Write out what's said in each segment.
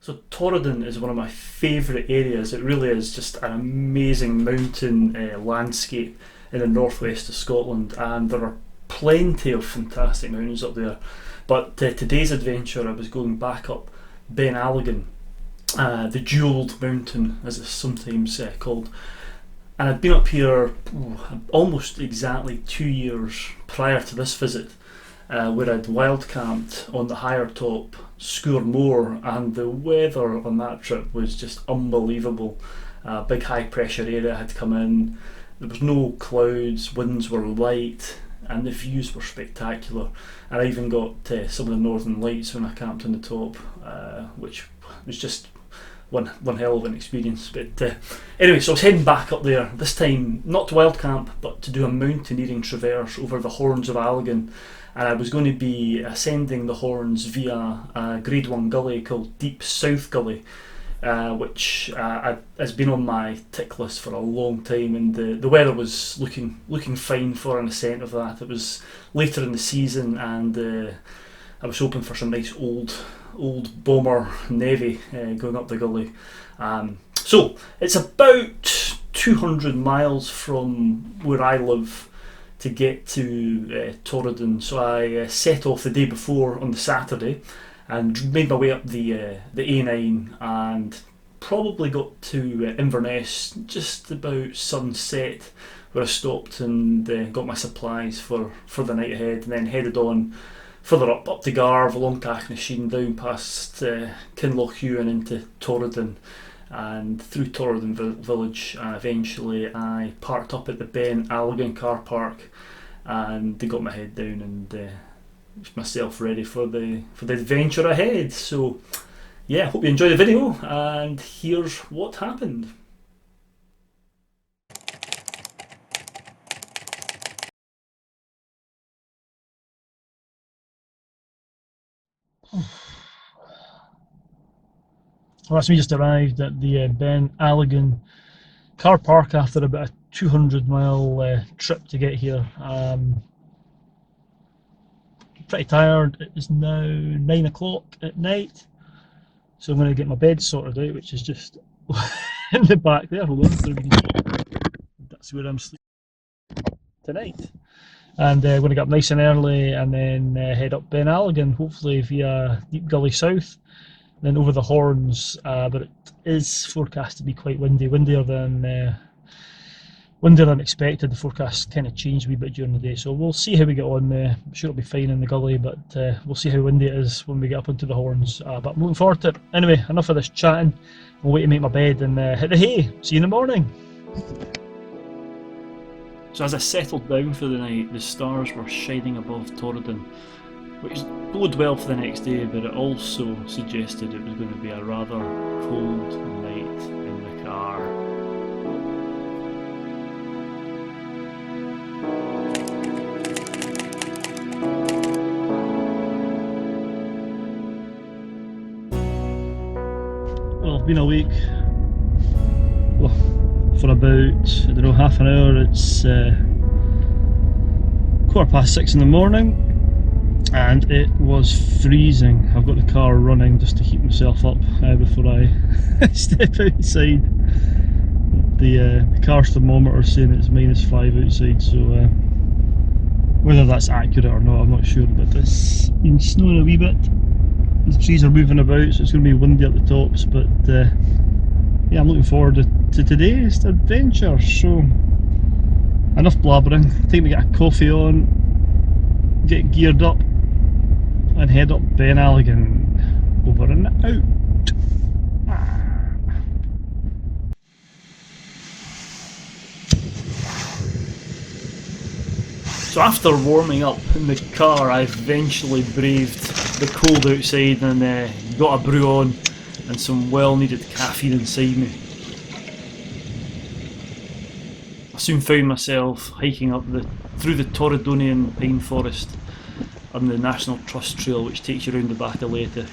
So Torridon is one of my favourite areas. It really is just an amazing mountain landscape in the northwest of Scotland, and there are plenty of fantastic mountains up there. But today's adventure, I was going back up Ben Alligin, the Jewelled Mountain as it's sometimes called. And I'd been up here almost exactly 2 years prior to this visit, where I'd wild camped on the higher top Sgurr Moor, and the weather on that trip was just unbelievable. Big high pressure area had come in, there was no clouds, winds were light, and the views were spectacular. And I even got some of the northern lights when I camped on the top, which was just one hell of an experience. But anyway, so I was heading back up there, this time not to wild camp but to do a mountaineering traverse over the Horns of Alligin. And I was going to be ascending the Horns via a Grade 1 gully called Deep South Gully, which has been on my tick list for a long time, and the weather was looking fine for an ascent of that. It was later in the season, and I was hoping for some nice old bomber navy going up the gully. So it's about 200 miles from where I live to get to Torridon. So I set off the day before on the Saturday and made my way up the A9, and probably got to Inverness just about sunset, where I stopped and got my supplies for the night ahead, and then headed on further up to Garve, along Tachnasheen, down past Kinlochhew and into Torridon, and through Torridon village, and eventually I parked up at the Ben Alligin car park, and they got my head down and myself ready for the adventure ahead. So yeah, hope you enjoy the video, and here's what happened. Well, that's me just arrived at the Ben Alligin car park after about a 200-mile trip to get here. Pretty tired. It is now 9 o'clock at night, so I'm going to get my bed sorted out, which is just in the back there. Hold on, that's where I'm sleeping tonight. And we're going to get up nice and early, and then head up Ben Alligin, hopefully via Deep Gully South, then over the Horns. But it is forecast to be quite windy, windier than expected. The forecast kind of changed a wee bit during the day, so we'll see how we get on. I'm sure it'll be fine in the gully, but we'll see how windy it is when we get up into the Horns. But I'm looking forward to it. Anyway, enough of this chatting. I'll wait to make my bed and hit the hay. See you in the morning. So as I settled down for the night, the stars were shining above Torridon, which bode well for the next day, but it also suggested it was going to be a rather cold night in the car. Well, I've been awake for about, I don't know, half an hour. It's 6:15 in the morning, and it was freezing. I've got the car running just to keep myself up before I step outside. The car thermometer is saying it's -5 outside, so whether that's accurate or not, I'm not sure, but it's been snowing a wee bit. The trees are moving about, so it's going to be windy at the tops, but yeah, I'm looking forward to today's adventure. So enough blabbering, time to get a coffee on, get geared up, and head up Ben Alligin. Over and out. So after warming up in the car, I eventually braved the cold outside and got a brew on and some well needed caffeine inside me. I soon found myself hiking up through the Torridonian pine forest on the National Trust Trail, which takes you around the back of Silentttt.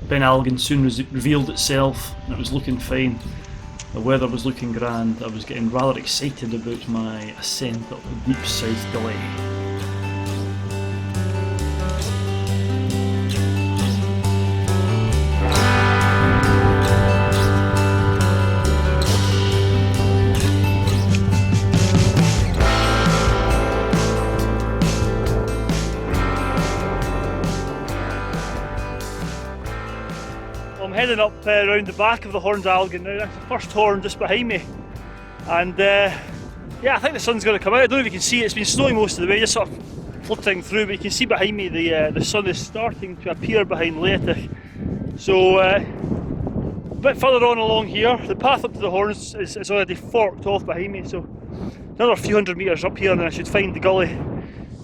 Ben Alligin soon revealed itself, and it was looking fine. The weather was looking grand. I was getting rather excited about my ascent up the Deep South Gully. heading up around the back of the Horns of Alligin now. That's the first horn just behind me, and yeah, I think the sun's going to come out. I don't know if you can see it. It's been snowing most of the way, just sort of floating through, but you can see behind me the sun is starting to appear behind Silentttt. So a bit further on along here, the path up to the Horns is already forked off behind me, so another few hundred metres up here and then I should find the gully,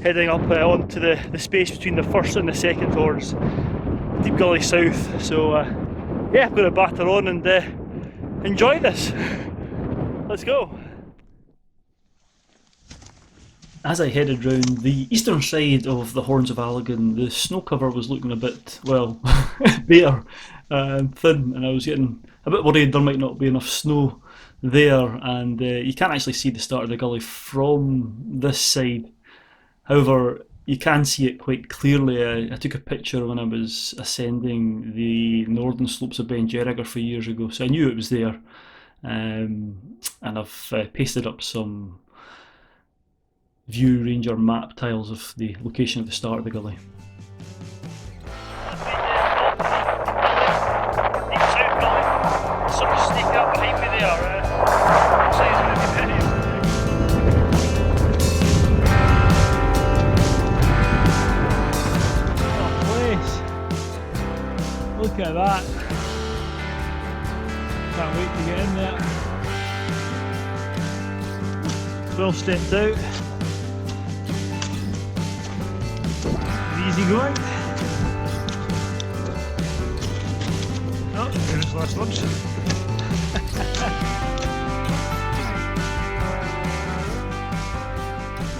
heading up onto the space between the first and the second Horns, Deep Gully South. So yeah, I'm going to batter on and enjoy this. Let's go. As I headed round the eastern side of the Horns of Alligin, the snow cover was looking a bit, well, bare, thin, and I was getting a bit worried there might not be enough snow there, and you can't actually see the start of the gully from this side. However, you can see it quite clearly. I took a picture when I was ascending the northern slopes of Beinn a few years ago, so I knew it was there, and I've pasted up some View Ranger map tiles of the location of the start of the gully. Deep South Gully, sort of sneaking up behind me there. Looks like it's going to be very place. Look at that. Can't wait to get in there. Well stepped out. Easy going. Oh, there's the last lunch.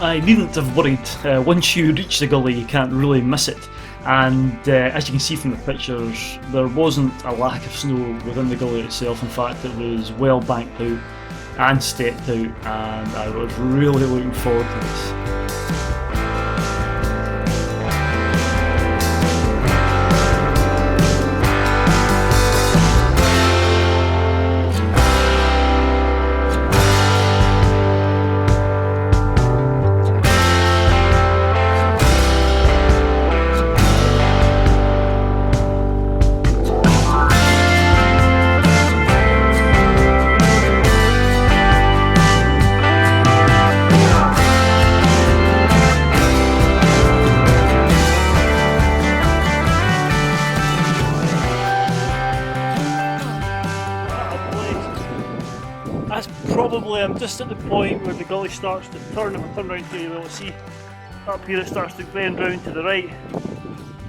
I needn't have worried. Once you reach the gully, you can't really miss it. And as you can see from the pictures, there wasn't a lack of snow within the gully itself. In fact, it was well banked out and stepped out, and I was really looking forward to this. I'm just at the point where the gully starts to turn. If I turn around here, you'll be able to see up here it starts to bend round to the right.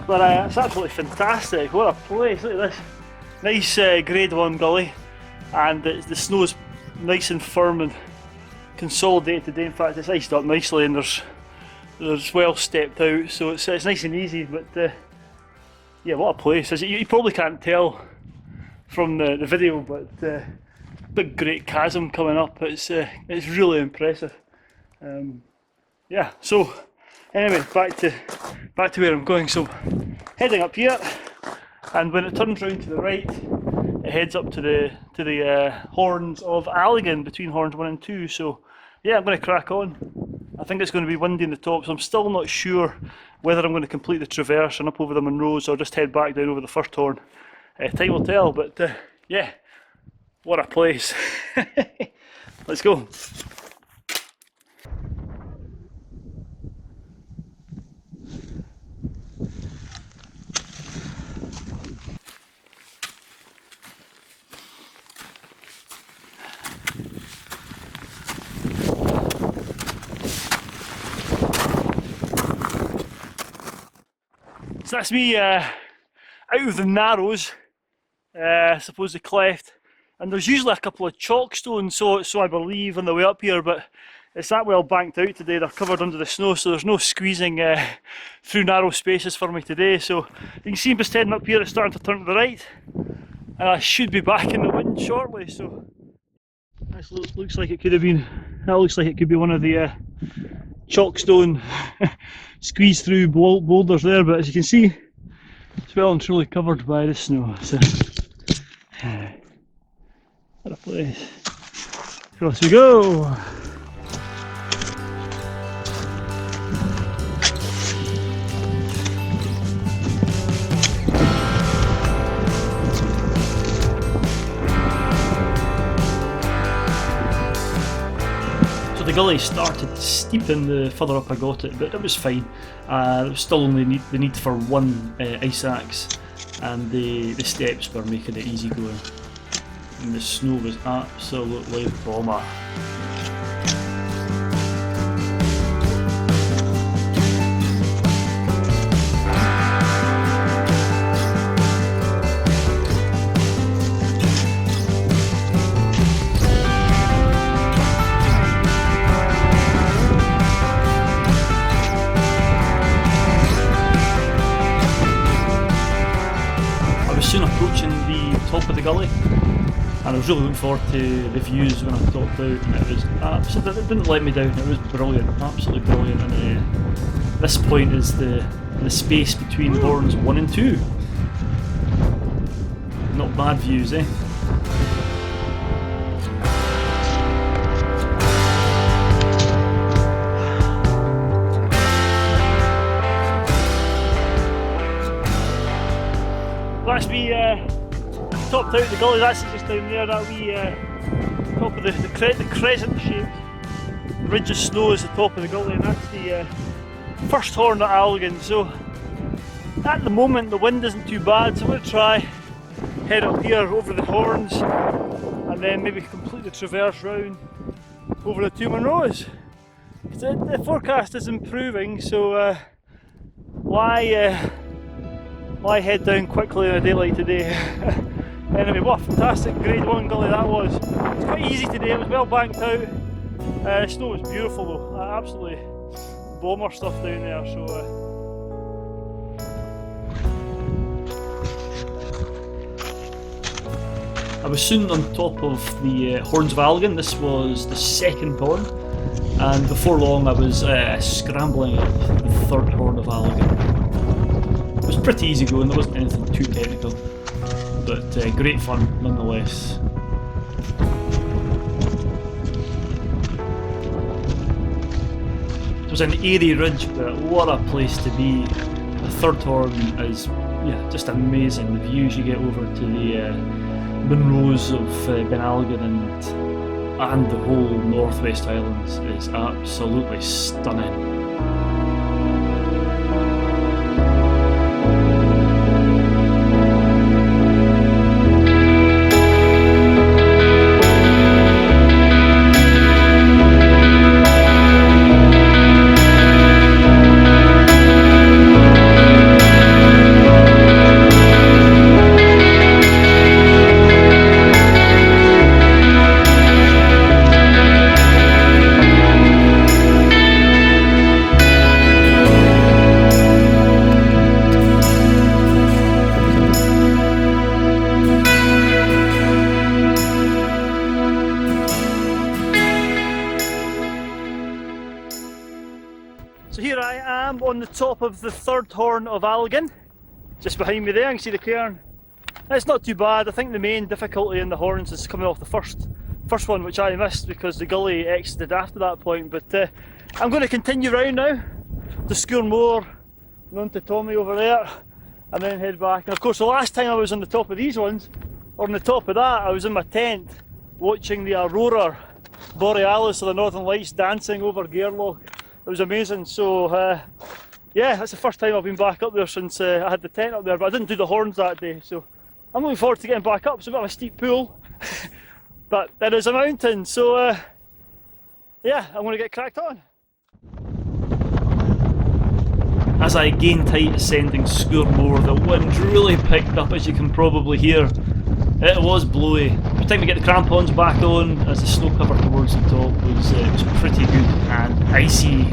But it's absolutely fantastic. What a place! Look at this nice grade 1 gully, and the snow's nice and firm and consolidated today. In fact, it's iced up nicely, and there's well stepped out, so it's nice and easy. But yeah, what a place! You probably can't tell from the video, but big great chasm coming up. It's really impressive. Yeah, so anyway, back to where I'm going. So heading up here, and when it turns round to the right, it heads up to the Horns of Alligin, between Horns 1 and 2. So yeah, I'm going to crack on. I think it's going to be windy in the top, so I'm still not sure whether I'm going to complete the traverse and up over the Munros or just head back down over the first horn. Time will tell, but yeah. What a place. Let's go. So that's me out of the narrows, I suppose the cleft. And there's usually a couple of chalk stones, so I believe, on the way up here, but it's that well banked out today. They're covered under the snow, so there's no squeezing through narrow spaces for me today. So you can see I'm just heading up here, it's starting to turn to the right, and I should be back in the wind shortly. So that looks like it could have been. That looks like it could be one of the chalk stone squeeze through boulders there, but as you can see, it's well and truly covered by the snow. So. What a place. Across we go! gully started steeping the further up I got it, but it was fine. There was still only the need for one ice axe, and the steps were making it easy going. And the snow was absolutely bomber. Soon approaching the top of the gully, and I was really looking forward to the views when I topped out, and it was absolutely, it didn't let me down. It was brilliant, absolutely brilliant. And this point is the space between Horns 1 and 2. Not bad views, eh? That's me topped out the gully, that's just down there, that wee top of the crescent shaped ridge of snow is the top of the gully, and that's the first Horn of Alligin. So at the moment the wind isn't too bad, so I'm going to try head up here over the Horns and then maybe complete the traverse round over the two Munros. The forecast is improving, so why head down quickly in a day like today? Anyway, what a fantastic grade 1 gully that was. It's quite easy today, it was well banked out. Snow was beautiful though, absolutely bomber stuff down there. So I was soon on top of the Horns of Alligin. This was the second horn, and before long I was scrambling up the third Horn of Alligin. It was pretty easy going, there wasn't anything too technical, but great fun nonetheless. It was an airy ridge, but what a place to be. The third horn is just amazing. The views you get over to the Munros of Ben Alligin and the whole Northwest Highlands is absolutely stunning. So here I am on the top of the third Horn of Alligin. Just behind me there, you can see the cairn. It's not too bad. I think the main difficulty in the horns is coming off the first one, which I missed because the gully exited after that point. But I'm going to continue round now to Scourmore, on to Tommy over there, and then head back. And of course the last time I was on the top of these ones, or on the top of that, I was in my tent watching the Aurora Borealis of the Northern Lights dancing over Gairloch. It was amazing. So yeah, that's the first time I've been back up there since I had the tent up there, but I didn't do the horns that day, so I'm looking forward to getting back up. It's a bit of a steep pull, but it is a mountain, so yeah, I'm going to get cracked on. As I gained height ascending Scourmore, the wind really picked up, as you can probably hear. It was blowy. By the time we get the crampons back on, as the snow cover towards the top was pretty good and icy.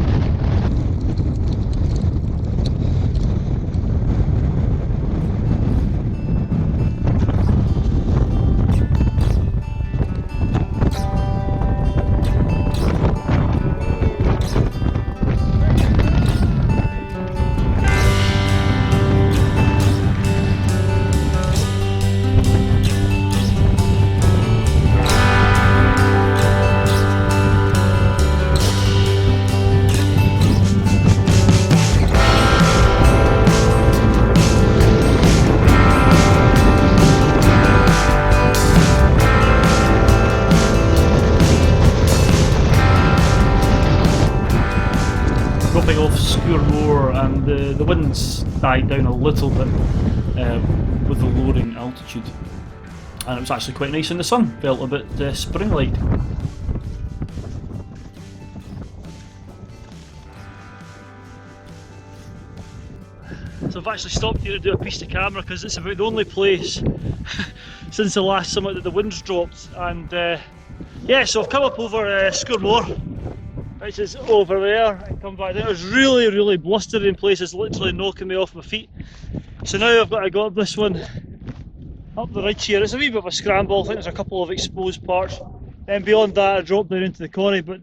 and the winds died down a little bit with the lowering altitude, and it was actually quite nice in the sun, felt a bit spring-like. So I've actually stopped here to do a piece to camera because it's about the only place since the last summit that the wind's dropped, and yeah, so I've come up over Scourmore, which is over there, and come back down. It was really blustery in places, literally knocking me off my feet. So now I've got to go up this one, up the ridge here. It's a wee bit of a scramble, I think there's a couple of exposed parts. Then beyond that I drop down into the quarry, but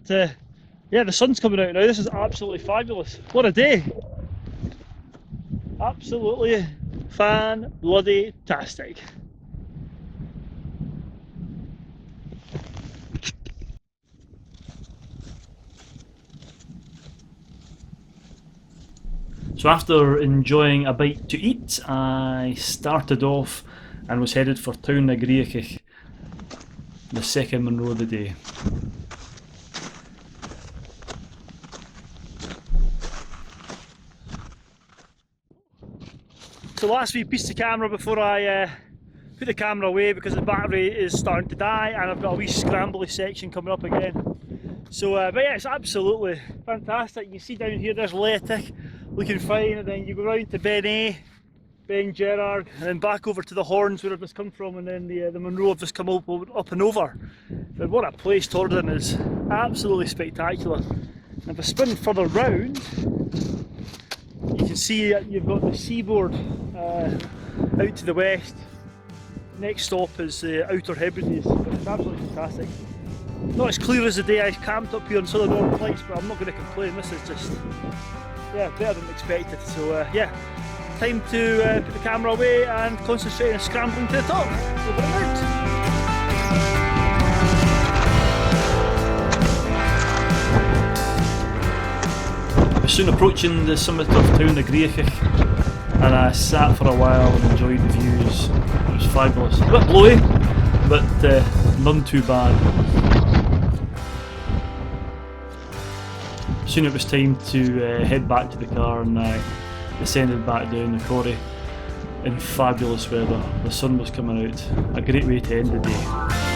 yeah, the sun's coming out now. This is absolutely fabulous. What a day! Absolutely fan-bloody-tastic. So after enjoying a bite to eat, I started off and was headed for Town na Griachach, the second Munro of the day. So last wee piece of camera before I put the camera away because the battery is starting to die and I've got a wee scrambly section coming up again. So but yeah, it's absolutely fantastic. You can see down here there's Silentttt looking fine, and then you go round to Beinn, Ben Gerard, and then back over to the Horns where I've just come from, and then the Munro have just come up and over. But what a place Torridon is, absolutely spectacular. And if I spin further round, you can see you've got the seaboard out to the west. Next stop is the Outer Hebrides, but it's absolutely fantastic. Not as clear as the day I camped up here on Southern Northern Lights, but I'm not going to complain. This is just, yeah, better than expected. So yeah, time to put the camera away and concentrate on scrambling to the top. Over and out. I was soon approaching the summit of Town na Griachach, and I sat for a while and enjoyed the views. It was fabulous. A bit blowy, but none too bad. Soon it was time to head back to the car, and I descended back down the quarry in fabulous weather. The sun was coming out, a great way to end the day.